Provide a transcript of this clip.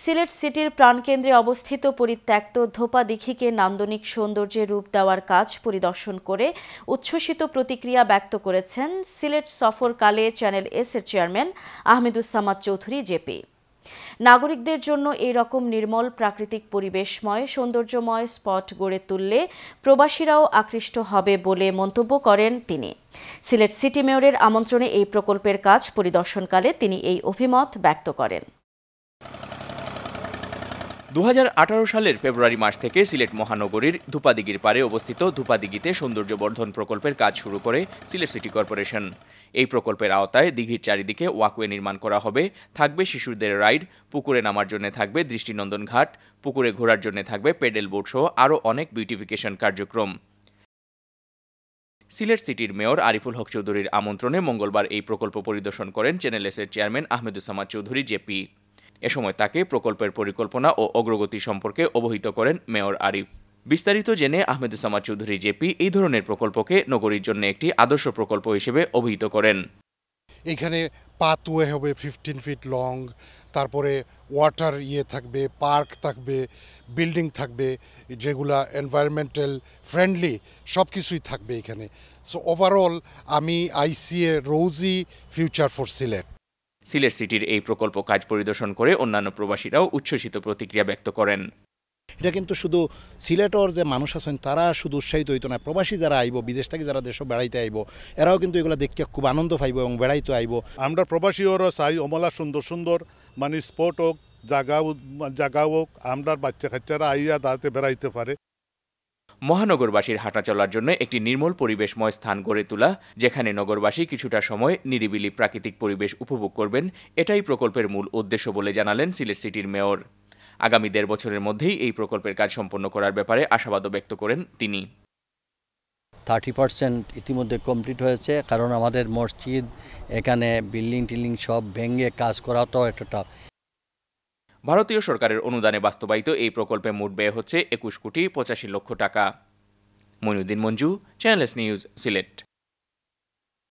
সিলেট সিটির প্রাণকেন্দ্রে অবস্থিত পরিত্যক্ত ধোপা দিঘিকে নান্দনিক সৌন্দর্যে রূপ দেওয়ার কাজ পরিদর্শন করে উচ্ছ্বসিত প্রতিক্রিয়া ব্যক্ত করেছেন সিলেট সফরকালে চ্যানেল এস-এর চেয়ারম্যান আহমেদুজ্জামান চৌধুরী জেপি। নাগরিকদের জন্য এই রকম নির্মল প্রাকৃতিক পরিবেশময় সৌন্দর্যময় স্পট গড়ে তুললে প্রবাসীরাও আকৃষ্ট হবে বলে মন্তব্য করেন তিনি। সিলেট সিটি মেয়রের আমন্ত্রণে এই প্রকল্পের কাজ পরিদর্শনকালে তিনি এই অভিমত ব্যক্ত করেন। 2018 সালের ফেব্রুয়ারি মাস থেকে সিলেট মহানগরীর ধূপাদিঘির পাড়ে অবস্থিত ধূপাদিঘিতে সৌন্দর্যবর্ধন প্রকল্পের কাজ শুরু করে সিলেট সিটি কর্পোরেশন। এই প্রকল্পের আওতায় দিঘির চারিদিকে ওয়াকওয়ে নির্মাণ করা হবে, থাকবে শিশুদের রাইড, পুকুরে নামার জন্য থাকবে দৃষ্টিনন্দন ঘাট, পুকুরে ঘোরার জন্য থাকবে পেডেল বোট সহ আরও অনেক বিউটিফিকেশন কার্যক্রম। সিলেট সিটির মেয়র আরিফুল হক চৌধুরীর আমন্ত্রণে মঙ্গলবার এই প্রকল্প পরিদর্শন করেন চ্যানেল এস-এর চেয়ারম্যান আহমেদুজ্জামান চৌধুরী জেপি। এ সময় তাকে প্রকল্পের পরিকল্পনা ও অগ্রগতি সম্পর্কে অবহিত করেন মেয়র আরিফ। বিস্তারিত জেনে আহমেদুজ্জামান চৌধুরী জেপি এই ধরনের প্রকল্পকে নগরীর জন্য একটি আদর্শ প্রকল্প হিসেবে অভিহিত করেন। এখানে পাথওয়ে হবে 15 ফিট লং, তারপরে ওয়াটার থাকবে, পার্ক থাকবে, বিল্ডিং থাকবে যেগুলা এনভায়রনমেন্টাল ফ্রেন্ডলি, সব কিছুই থাকবে এখানে। সো ওভারঅল আমি আইসি এ রোজি ফিউচার ফর সিলেট। সিলেট সিটির এই প্রকল্প কাজ পরিদর্শন করে অন্যান্য প্রবাসীরাও উচ্ছ্বসিত প্রতিক্রিয়া ব্যক্ত করেন। এটা কিন্তু শুধু সিলেটর যে মানুষ আছেন তারা শুধু উৎসাহিত হইতো না, প্রবাসী যারা আইব, বিদেশ থেকে যারা দেশ বেড়াইতে আইব, এরাও কিন্তু এগুলো দেখতে খুব আনন্দ পাইব এবং বেড়াইতে আইব। আমরা প্রবাসীও চাই অমলা সুন্দর সুন্দর স্পট হোক, জায়গা হোক, আমরা বাচ্চা কাচ্চারা আইয়া দাঁড়াতে বেড়াইতে পারে। মহানগরবাসীর হাঁটা চলার জন্য একটি নির্মল পরিবেশময় স্থান গড়ে তোলা, যেখানে নগরবাসী কিছুটা সময় নিরিবিলি প্রাকৃতিক পরিবেশ উপভোগ করবেন, এটাই প্রকল্পের মূল উদ্দেশ্য বলে জানালেন সিলেট সিটির মেয়র। আগামী 1.5 বছরের মধ্যেই এই প্রকল্পের কাজ সম্পন্ন করার ব্যাপারে আশাবাদও ব্যক্ত করেন তিনি। 30% ইতিমধ্যে কমপ্লিট হয়েছে, কারণ আমাদের মসজিদ এখানে বিল্ডিং টিল্ডিং সব ভেঙে কাজ করা তো একটা। ভারতীয় সরকারের অনুদানে বাস্তবায়িত এই প্রকল্পে মোট ব্যয় হচ্ছে 21 কোটি 85 লক্ষ টাকা। Mainuddin Manju, channel S news, Sylhet.